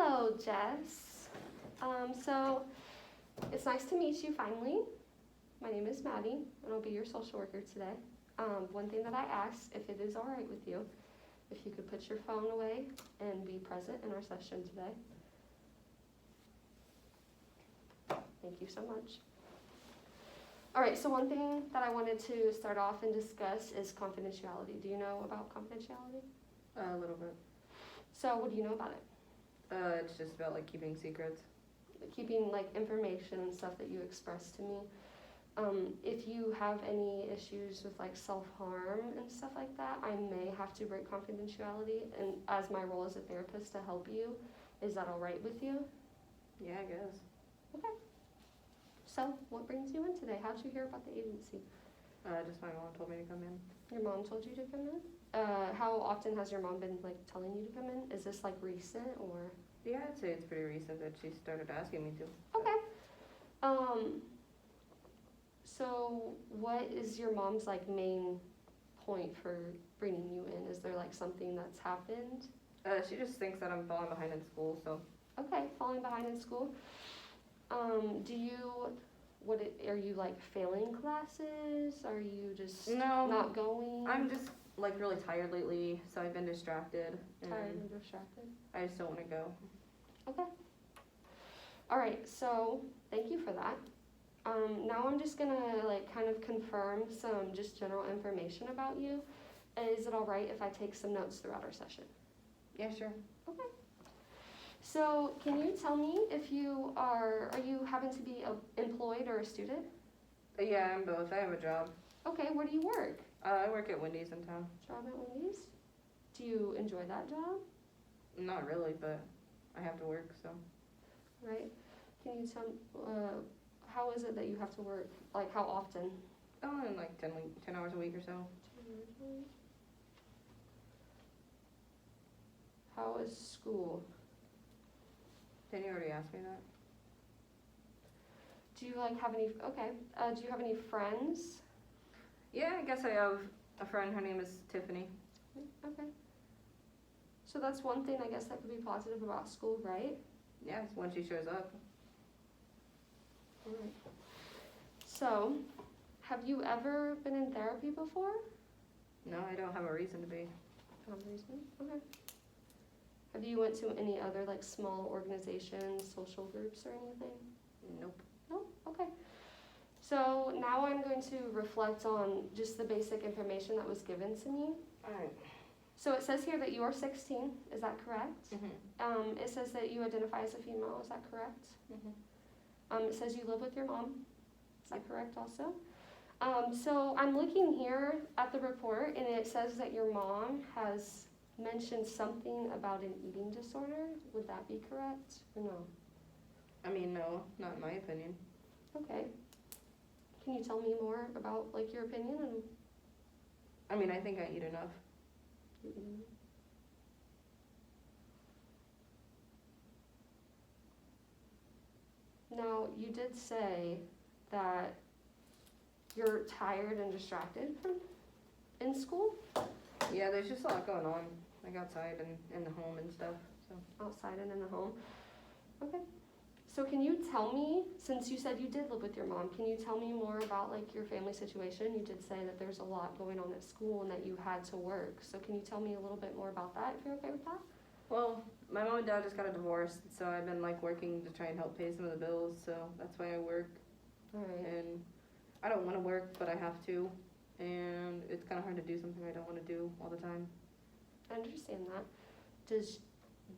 Hello, Jess. So it's nice to meet you finally. My name is Maddie, and I'll be your social worker today. One thing that I asked, if it is all right with you, if you could put your phone away and be present in our session today. Thank you so much. All right, so one thing that I wanted to start off and discuss is confidentiality. Do you know about confidentiality? A little bit. So what do you know about it? It's just about like keeping secrets. Keeping like information and stuff that you express to me. If you have any issues with like self-harm and stuff like that, I may have to break confidentiality, and as my role as a therapist to help you. Is that all right with you? Yeah, I guess. Okay. So what brings you in today? How'd you hear about the agency? Just my mom told me to come in. Your mom told you to come in? How often has your mom been like telling you to come in? Is this like recent or? Yeah, I'd say it's pretty recent that she started asking me to. Okay. So what is your mom's like main point for bringing you in? Is there like something that's happened? She just thinks that I'm falling behind in school, so. Okay, falling behind in school. Are you like failing classes? Are you just No, not going? I'm just like really tired lately, so I've been distracted. Tired and distracted. I just don't want to go. Okay. All right, so thank you for that. Now I'm just gonna like kind of confirm some just general information about you. Is it all right if I take some notes throughout our session? Yeah, sure. Okay. So can you tell me if are you happen to be employed or a student? Yeah, I'm both. I have a job. Okay, where do you work? I work at Wendy's in town. Job at Wendy's? Do you enjoy that job? Not really, but I have to work, so. Right. Can you tell how is it that you have to work? Like how often? Oh, in like 10 hours a week or so. How is school? Didn't you already ask me that? Do you like have any? Okay. Do you have any friends? Yeah, I guess I have a friend. Her name is Tiffany. Okay. So that's one thing I guess that could be positive about school, right? Yes, when she shows up. All right. So, have you ever been in therapy before? No, I don't have a reason to be. No reason. Okay. Have you went to any other like small organizations, social groups, or anything? Nope. No? Okay. So now I'm going to reflect on just the basic information that was given to me. Alright. So it says here that you are 16, is that correct? Mm-hmm. It says that you identify as a female, is that correct? Mm-hmm. It says you live with your mom, is that correct also? So I'm looking here at the report, and it says that your mom has mentioned something about an eating disorder. Would that be correct or no? I mean, no, not in my opinion. Okay. Can you tell me more about like your opinion and I mean, I think I eat enough. Now, you did say that you're tired and distracted from in school? Yeah, there's just a lot going on, like outside and in the home and stuff, so. Outside and in the home. Okay. So can you tell me, since you said you did live with your mom, can you tell me more about like your family situation? You did say that there's a lot going on at school and that you had to work. So can you tell me a little bit more about that if you're okay with that? Well, my mom and dad just got a divorce, so I've been like working to try and help pay some of the bills, so that's why I work. All right. And I don't want to work, but I have to, and it's kind of hard to do something I don't want to do all the time. I understand that.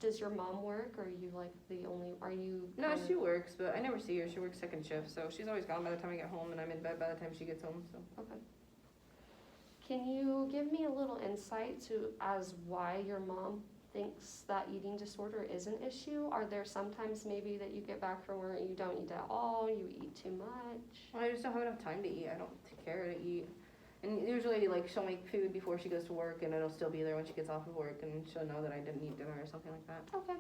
Does your mom work, or are you like the only, are you? No, she works, but I never see her. She works second shift, so she's always gone by the time I get home, and I'm in bed by the time she gets home, so. Okay. Can you give me a little insight to as why your mom thinks that eating disorder is an issue? Are there sometimes maybe that you get back from work and you don't eat at all, you eat too much? Well, I just don't have enough time to eat. I don't take care to eat. And usually, like, she'll make food before she goes to work, and it'll still be there when she gets off of work, and she'll know that I didn't eat dinner or something like that. Okay.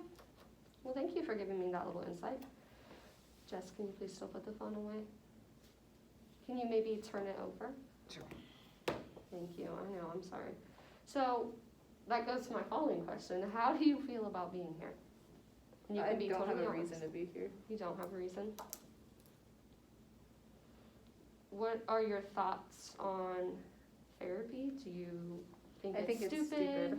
Well, thank you for giving me that little insight. Jess, can you please still put the phone away? Can you maybe turn it over? Sure. Thank you. I know, I'm sorry. So that goes to my following question. How do you feel about being here? And you I can be don't have totally a honest. reason to be here. You don't have a reason. What are your thoughts on therapy? Do you think I think it's stupid.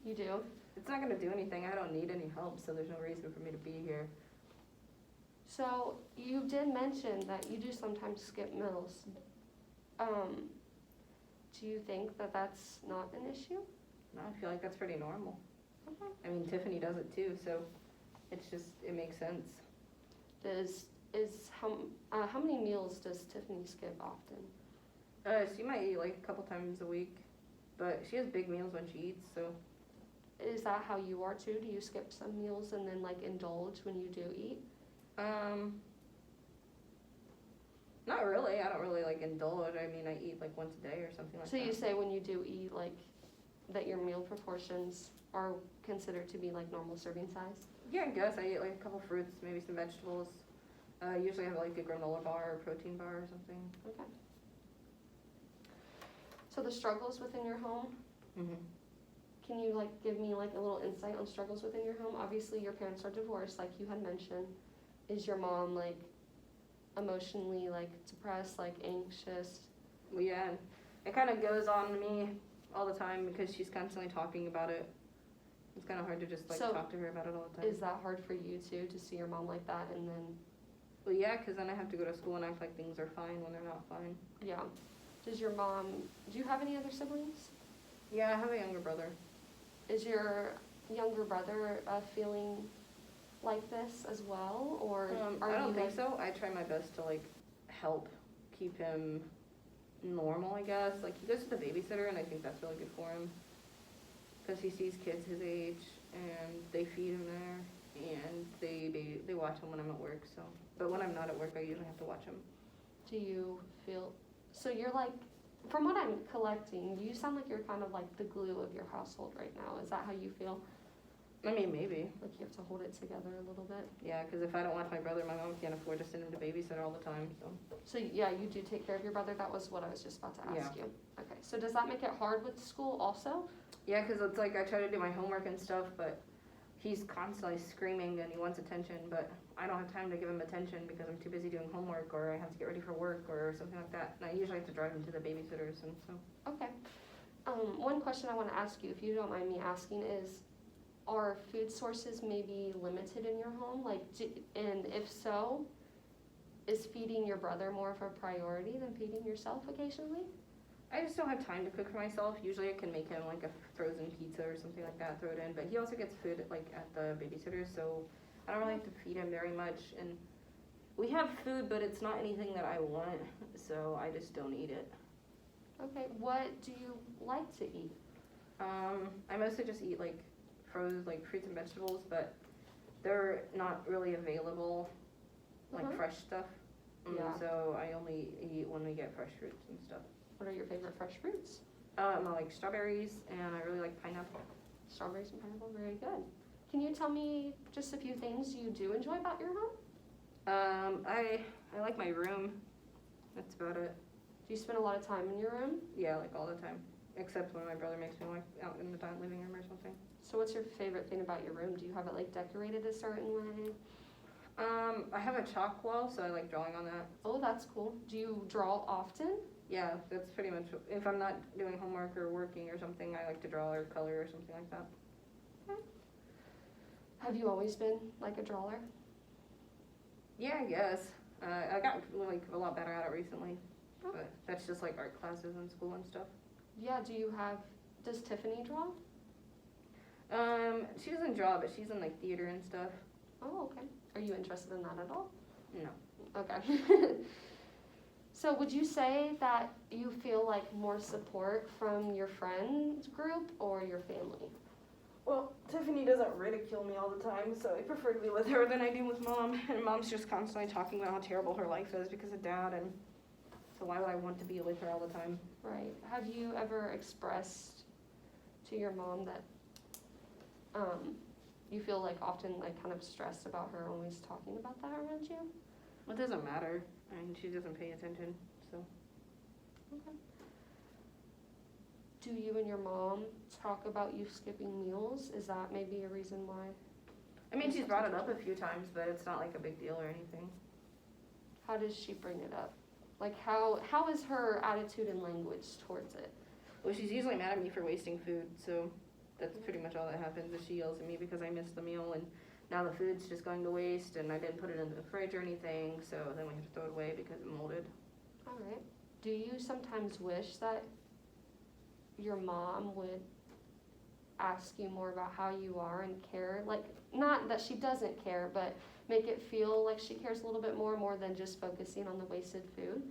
You do? It's not gonna do anything. I don't need any help, so there's no reason for me to be here. So you did mention that you do sometimes skip meals. Do you think that that's not an issue? No, I feel like that's pretty normal. Okay. I mean, Tiffany does it too, so it makes sense. How many meals does Tiffany skip often? She might eat like a couple times a week, but she has big meals when she eats, so. Is that how you are too? Do you skip some meals and then like indulge when you do eat? Not really. I don't really like indulge. I mean, I eat like once a day or something like So that. you say when you do eat, like, that your meal proportions are considered to be like normal serving size? Yeah, I guess I eat like a couple fruits, maybe some vegetables. Usually I have like a granola bar or protein bar or something. Okay. So the struggles within your home, Mm-hmm. can you like give me like a little insight on struggles within your home? Obviously your parents are divorced, like you had mentioned. Is your mom like emotionally like depressed, like anxious? Well, yeah, it kind of goes on me all the time because she's constantly talking about it. It's kind of hard to just like So, talk to her about it all the time. Is that hard for you too, to see your mom like that and then, Well, yeah, because then I have to go to school and act like things are fine when they're not fine. yeah. Do you have any other siblings? Yeah, I have a younger brother. Is your younger brother feeling like this as well, or I don't think like, so. I try my best to like help keep him normal, I guess. Like he goes to the babysitter, and I think that's really good for him because he sees kids his age, and they feed him there, and they watch him when I'm at work. So, but when I'm not at work, I usually have to watch him. do you feel, so you're like, from what I'm collecting, you sound like you're kind of like the glue of your household right now. Is that how you feel? I mean, maybe. Like you have to hold it together a little bit? Yeah, because if I don't watch my brother, my mom can't afford to send him to babysitter all the time. So. So yeah, you do take care of your brother. That was what I was just about to ask you. Okay, so does that make it hard with school also? Yeah, because it's like I try to do my homework and stuff, but he's constantly screaming and he wants attention, but I don't have time to give him attention because I'm too busy doing homework or I have to get ready for work or something like that. And I usually have to drive him to the babysitters and so. Okay. One question I want to ask you, if you don't mind me asking, is are food sources maybe limited in your home? Like, and if so, is feeding your brother more of a priority than feeding yourself occasionally? I just don't have time to cook for myself. Usually I can make him like a frozen pizza or something like that, throw it in. But he also gets food like at the babysitter, so I don't really have to feed him very much. And we have food, but it's not anything that I want, so I just don't eat it. Okay, what do you like to eat? I mostly just eat like frozen like fruits and vegetables, but they're not really available, like fresh stuff. Yeah. So I only eat when we get fresh fruits and stuff. What are your favorite fresh fruits? I like strawberries, and I really like pineapple. Strawberries and pineapple, very good. Can you tell me just a few things you do enjoy about your home? I like my room. That's about it. Do you spend a lot of time in your room? Yeah, like all the time, except when my brother makes me like out in the living room or something. So what's your favorite thing about your room? Do you have it like decorated a certain way? I have a chalk wall, so I like drawing on that. Oh, that's cool. Do you draw often? Yeah, that's pretty much, if I'm not doing homework or working or something, I like to draw or color or something like that. Okay. Have you always been like a drawer? Yeah, I guess. I got like a lot better at it recently, but that's just like art classes in school and stuff. Yeah, does Tiffany draw? She doesn't draw, but she's in like theater and stuff. Oh, okay. Are you interested in that at all? No. Okay. So would you say that you feel like more support from your friend group or your family? Well, Tiffany doesn't ridicule me all the time, so I prefer to be with her than I do with Mom. And Mom's just constantly talking about how terrible her life is because of Dad, and so why would I want to be with her all the time? Right. Have you ever expressed to your mom that you feel like often like kind of stressed about her always talking about that around you? It doesn't matter. I mean, she doesn't pay attention, so. Okay. Do you and your mom talk about you skipping meals? Is that maybe a reason why? I mean, she's brought it up a few times, but it's not like a big deal or anything. How does she bring it up? Like how is her attitude and language towards it? Well, she's usually mad at me for wasting food, so that's pretty much all that happens is she yells at me because I missed the meal and now the food's just going to waste and I didn't put it in the fridge or anything, so then we have to throw it away because it molded. All right. Do you sometimes wish that your mom would ask you more about how you are and care? Like, not that she doesn't care, but make it feel like she cares a little bit more than just focusing on the wasted food?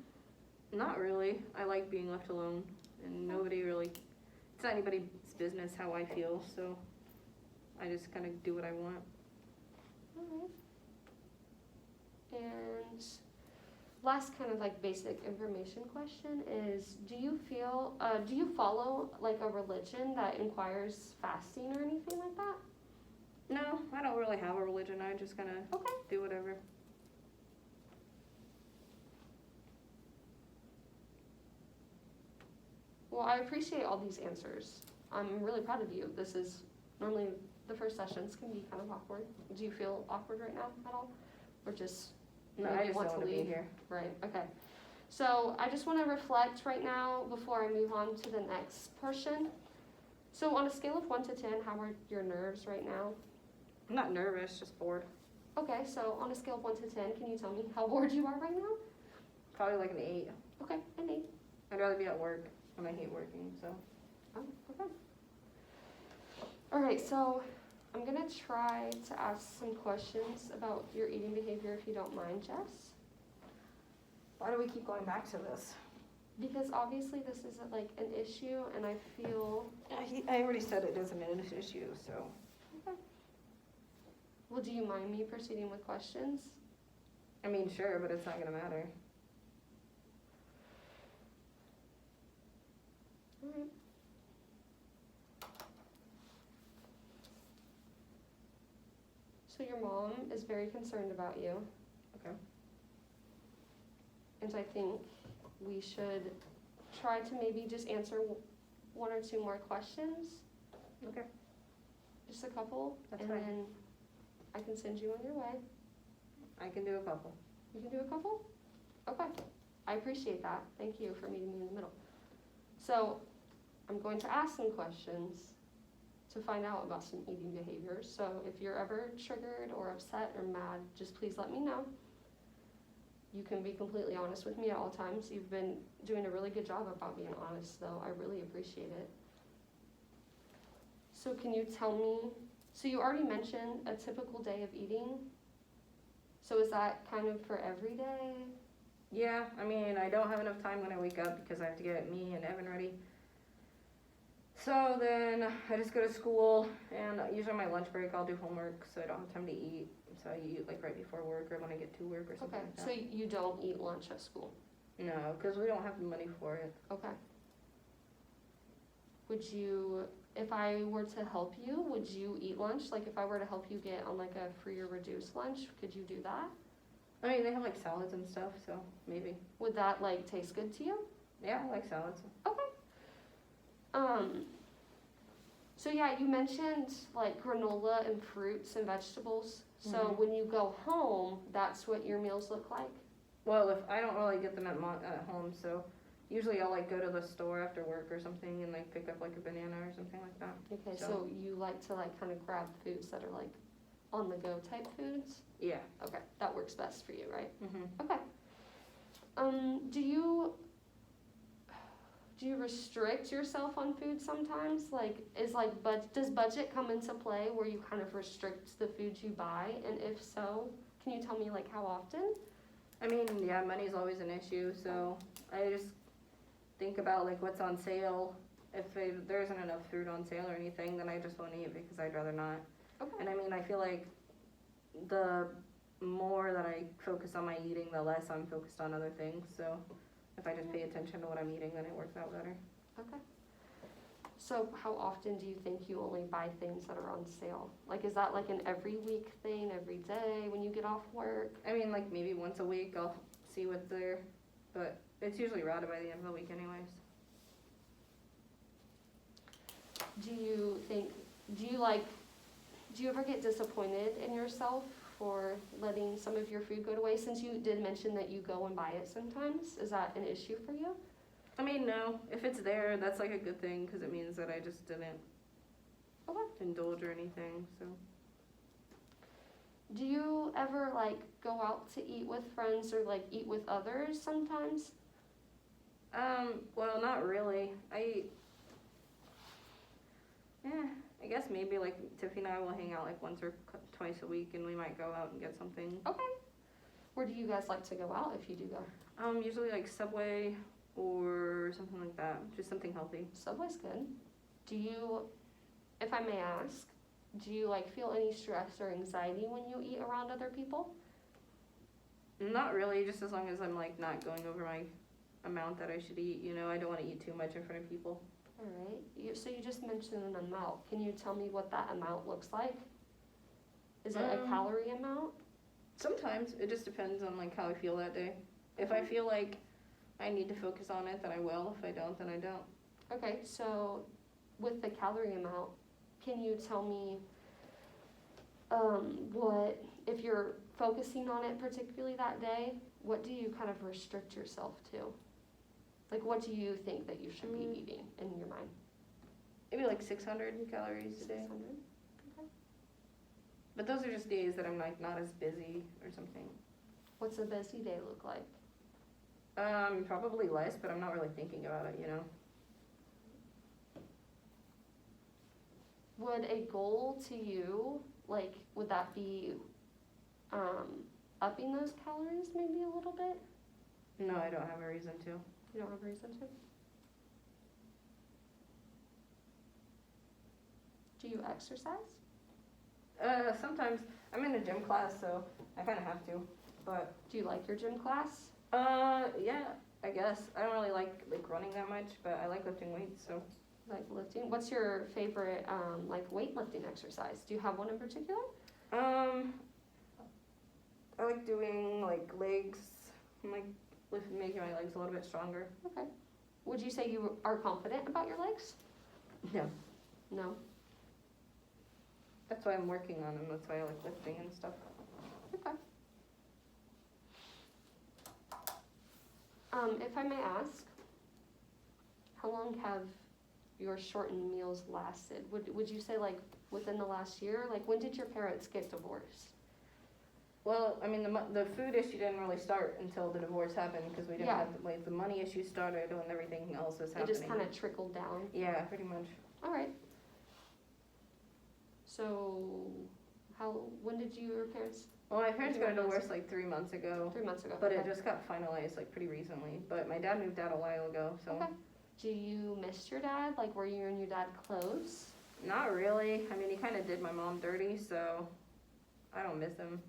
Not really. I like being left alone and nobody really, it's not anybody's business how I feel, so I just kind of do what I want. Alright. And last kind of like basic information question is, do you follow like a religion that requires fasting or anything like that? No, I don't really have a religion. I just kind of Okay. do whatever. Well, I appreciate all these answers. I'm really proud of you. This is normally the first sessions can be kind of awkward. Do you feel awkward right now at all? Or just No, maybe I just want don't to want to be leave? here. Right, okay. So I just want to reflect right now before I move on to the next portion. So on a scale of 1 to 10, how are your nerves right now? I'm not nervous, just bored. Okay, so on a scale of 1 to 10, can you tell me how bored you are right now? Probably like an 8. Okay, an 8. I'd rather be at work, and I hate working, so. Oh, okay. All right, so I'm gonna try to ask some questions about your eating behavior if you don't mind, Jess. Why do we keep going back to this? Because obviously this is like an issue and I feel, I already said it isn't an issue, so. okay. Well, do you mind me proceeding with questions? I mean, sure, but it's not gonna matter. All right. So your mom is very concerned about you. Okay. And I think we should try to maybe just answer one or two more questions. Okay. Just a couple. That's and fine. then I can send you on your way. I can do a couple. You can do a couple? Okay. I appreciate that. Thank you for meeting me in the middle. So I'm going to ask some questions to find out about some eating behaviors. So if you're ever triggered or upset or mad, just please let me know. You can be completely honest with me at all times. You've been doing a really good job about being honest, though. I really appreciate it. So can you tell me, so you already mentioned a typical day of eating. So is that kind of for every day? Yeah, I mean, I don't have enough time when I wake up because I have to get me and Evan ready. So then I just go to school, and usually on my lunch break I'll do homework so I don't have time to eat. So I eat like right before work or when I get to work or something Okay, like that. so you don't eat lunch at school? No, because we don't have the money for it. Okay. Would you, if I were to help you, would you eat lunch? Like if I were to help you get on like a free or reduced lunch, could you do that? I mean, they have like salads and stuff, so maybe. Would that like taste good to you? Yeah, I like salads. Okay. So yeah, you mentioned like granola and fruits and vegetables. So Mhm. when you go home, that's what your meals look like? Well, if I don't really get them at home, so usually I'll like go to the store after work or something and like pick up like a banana or something like that. Okay, So- so you like to like kind of grab foods that are like on the go type foods? Yeah. Okay, that works best for you, right? Mhm. Okay. Do you restrict yourself on food sometimes? Like, does budget come into play where you kind of restrict the foods you buy? And if so, can you tell me like how often? I mean, yeah, money's always an issue, so I just think about like what's on sale. If there isn't enough food on sale or anything, then I just won't eat because I'd rather not. Okay. And I mean, I feel like the more that I focus on my eating, the less I'm focused on other things. So if I just pay attention to what I'm eating, then it works out better. Okay. So how often do you think you only buy things that are on sale? Like, is that like an every week thing, every day when you get off work? I mean, like maybe once a week I'll see what's there, but it's usually routed by the end of the week anyways. Do you Do you ever get disappointed in yourself for letting some of your food go to waste? Since you did mention that you go and buy it sometimes, is that an issue for you? I mean, no. If it's there, that's like a good thing because it means that I just didn't Okay. indulge or anything. So. Do you ever like go out to eat with friends or like eat with others sometimes? Well, not really. I guess maybe like Tiffy and I will hang out like once or twice a week, and we might go out and get something. Okay. Where do you guys like to go out if you do go? Usually like Subway or something like that. Just something healthy. Subway's good. Do you, if I may ask, do you like feel any stress or anxiety when you eat around other people? Not really, just as long as I'm like not going over my amount that I should eat. You know, I don't want to eat too much in front of people. All right. So you just mentioned an amount. Can you tell me what that amount looks like? Is it a calorie amount? Sometimes it just depends on like how I feel that day. If I feel like I need to focus on it, then I will. If I don't, then I don't. Okay, so with the calorie amount, can you tell me what, if you're focusing on it particularly that day, what do you kind of restrict yourself to? Like, what do you think that you should be eating in your mind? Maybe like 600 calories a day. 600? Okay. But those are just days that I'm like not as busy or something. What's a busy day look like? Probably less, but I'm not really thinking about it, you know. Would a goal to you, like, would that be upping those calories maybe a little bit? No, I don't have a reason to. You don't have a reason to? Do you exercise? Sometimes I'm in a gym class, so I kind of have to. But Do you like your gym class? yeah, I guess I don't really like running that much, but I like lifting weights. So Like lifting? What's your favorite like weightlifting exercise? Do you have one in particular? I like doing like legs, and, like making my legs a little bit stronger. Okay. Would you say you are confident about your legs? No, No. that's why I'm working on them. That's why I like lifting and stuff. Okay. If I may ask, how long have your shortened meals lasted? Would you say like within the last year? Like when did your parents get divorced? Well, I mean, the food issue didn't really start until the divorce happened because we didn't have like the money issue started when everything else was happening. It just kind of trickled down. Yeah, pretty much. All right. So, when did your parents? Well, my parents got divorced like 3 months ago. 3 months ago. But okay. it just got finalized like pretty recently. But my dad moved out a while ago, so. Okay. Do you miss your dad? Like, were you and your dad close? Not really. I mean, he kind of did my mom dirty, so I don't miss him.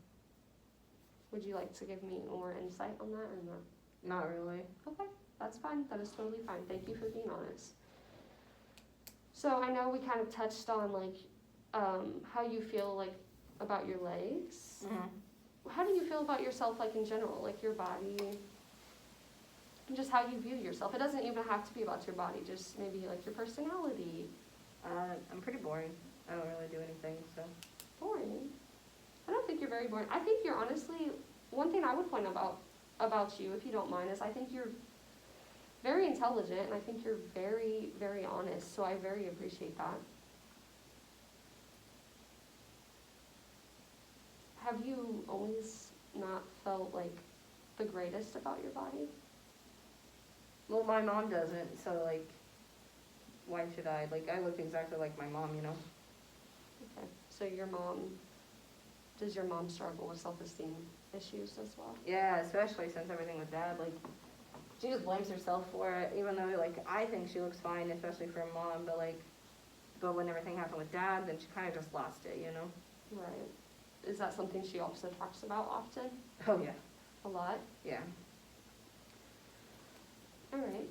Would you like to give me more insight on that or not? Not really. Okay, that's fine. That is totally fine. Thank you for being honest. So I know we kind of touched on like how you feel like about your legs. Mm-hmm. How do you feel about yourself like in general, like your body, and just how you view yourself? It doesn't even have to be about your body, just maybe like your personality. I'm pretty boring. I don't really do anything, so. Boring? I don't think you're very boring. I think you're honestly, one thing I would point about you, if you don't mind, is I think you're very intelligent and I think you're very, very honest, so I very appreciate that. Have you always not felt like the greatest about your body? Well, my mom doesn't, so like, why should I? Like, I look exactly like my mom, you know? Okay, so does your mom struggle with self-esteem issues as well? Yeah, especially since everything with dad, like, she just blames herself for it, even though, like, I think she looks fine, especially for a mom, but when everything happened with dad, then she kind of just lost it, you know? Right. Is that something she also talks about often? Oh, yeah. A lot? Yeah. All right.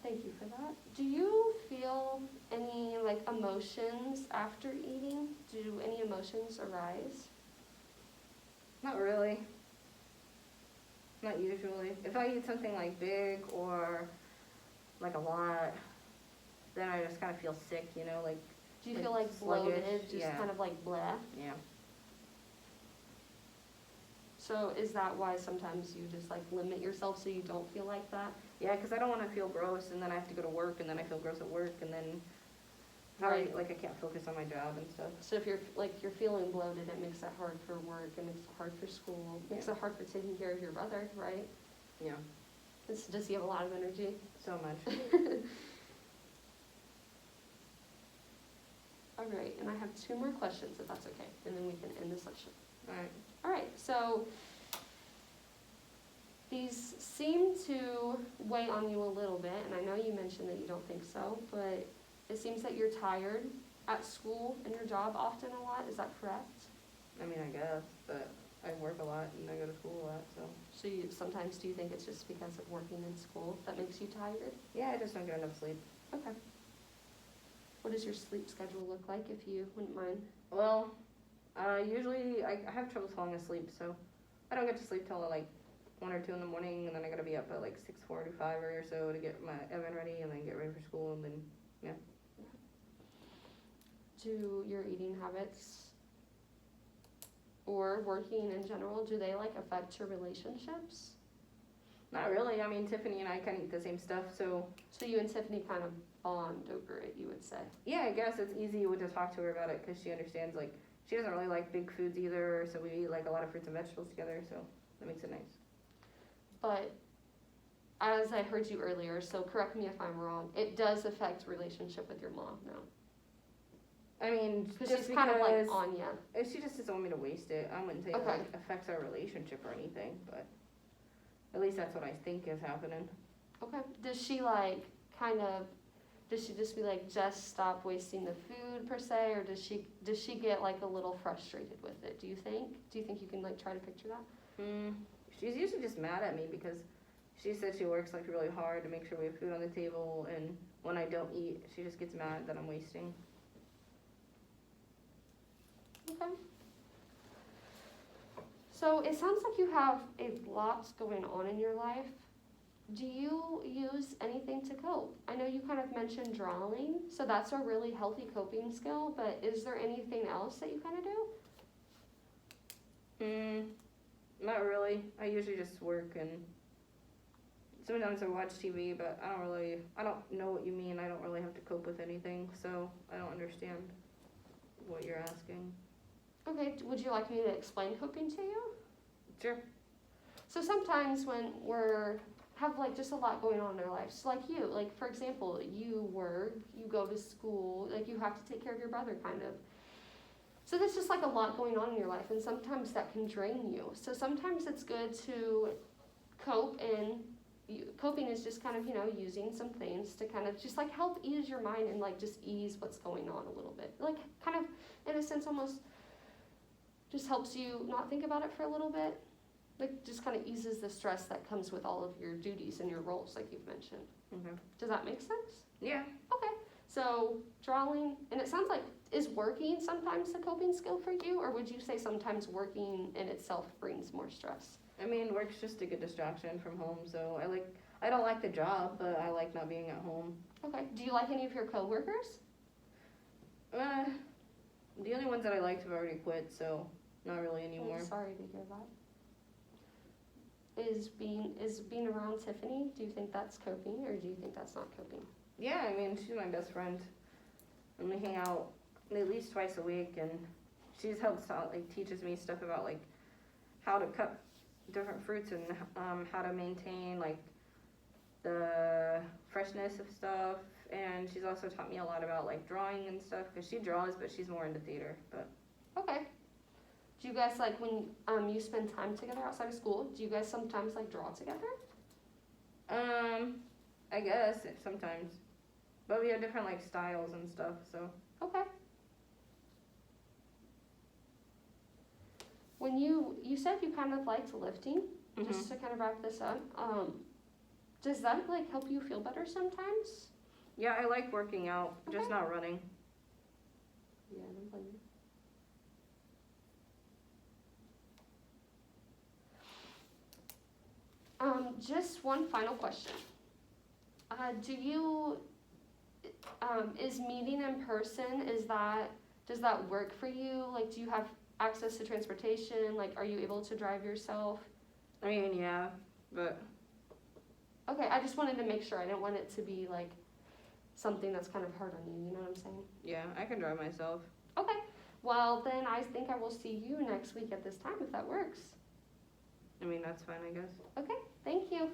Thank you for that. Do you feel any, like, emotions after eating? Do any emotions arise? Not really. Not usually. If I eat something, like, big or, like, a lot, then I just kind of feel sick, you know? Like, Do you Like feel like sluggish, bloated, just yeah. kind of like bleh? Yeah. So is that why sometimes you just like limit yourself so you don't feel like that? Yeah, because I don't want to feel gross, and then I have to go to work, and then I feel gross at work, and then Right. like I can't focus on my job and stuff. So if you're feeling bloated, it makes it hard for work, it makes it hard for school, it makes Yeah. it hard for taking care of your brother, right? Yeah, Does he have a lot of energy? so much. All right, and I have 2 more questions if that's okay, and then we can end the session. All right. All right, so these seem to weigh on you a little bit, and I know you mentioned that you don't think so, but it seems that you're tired at school and your job often a lot. Is that correct? I mean, I guess, but I work a lot and I go to school a lot, so. So sometimes do you think it's just because of working in school that makes you tired? Yeah, I just don't get enough sleep. Okay. What does your sleep schedule look like, if you wouldn't mind? Well, usually I have trouble falling asleep, so I don't get to sleep till like 1 or 2 in the morning, and then I gotta be up at like 6:45 or so to get my Evan ready and then get ready for school, and then, yeah. Do your eating habits or working in general, do they like affect your relationships? Not really. I mean, Tiffany and I kind of eat the same stuff, so So you and Tiffany kind of bond over it, you would say? yeah, I guess it's easy to talk to her about it because she understands, like, she doesn't really like big foods either, so we eat like a lot of fruits and vegetables together, so that makes it nice. But as I heard you earlier, so correct me if I'm wrong, it does affect relationship with your mom now. I mean, Because just she's kind of like because on ya. if she just doesn't want me to waste it, I wouldn't say it Okay. like affects our relationship or anything, but at least that's what I think is happening. Okay. Does she like does she just be like, just stop wasting the food per se, or does she get like a little frustrated with it? Do you think you can like try to picture that? She's usually just mad at me because she said she works like really hard to make sure we have food on the table, and when I don't eat, she just gets mad that I'm wasting. Okay. So it sounds like you have a lot going on in your life. Do you use anything to cope? I know you kind of mentioned drawing, so that's a really healthy coping skill, but is there anything else that you kind of do? Not really. I usually just work, and sometimes I watch TV, but I don't know what you mean. I don't really have to cope with anything, so I don't understand what you're asking. Okay, would you like me to explain coping to you? Sure. So sometimes when have like just a lot going on in our lives, like you, like for example, you work, you go to school, like you have to take care of your brother kind of. So there's just like a lot going on in your life, and sometimes that can drain you. So sometimes it's good to cope, and coping is just kind of, using some things to kind of just like help ease your mind and like just ease what's going on a little bit. Like kind of, in a sense, almost just helps you not think about it for a little bit. Like just kind of eases the stress that comes with all of your duties and your roles, like you've mentioned. Okay. Does that make sense? Yeah. Okay. So drawing, and it sounds like, is working sometimes a coping skill for you, or would you say sometimes working in itself brings more stress? I mean, work's just a good distraction from home, so I don't like the job, but I like not being at home. Okay. Do you like any of your coworkers? The only ones that I liked have already quit, so not really anymore. I'm sorry to hear that. Is being around Tiffany, do you think that's coping, or do you think that's not coping? Yeah, I mean, she's my best friend, and we hang out at least twice a week, and she's helps out, like, teaches me stuff about, like, how to cut different fruits and how to maintain, like, the freshness of stuff, and she's also taught me a lot about, like, drawing and stuff, because she draws, but she's more into theater, but. Okay. Do you guys, like, when you spend time together outside of school, do you guys sometimes, like, draw together? I guess, sometimes. But we have different, like, styles and stuff, so. Okay. When you said you kind of liked lifting, just to kind of wrap this up, does that, like, help you feel better sometimes? Yeah, I like working out, just not running. Yeah, I don't blame you. Just one final question. Is meeting in person, does that work for you? Like, do you have access to transportation? Like, are you able to drive yourself? I mean, yeah, but Okay, I just wanted to make sure. I didn't want it to be like something that's kind of hard on you, you know what I'm saying? yeah, I can drive myself. Okay, well then I think I will see you next week at this time if that works. I mean, that's fine, I guess. Okay, thank you.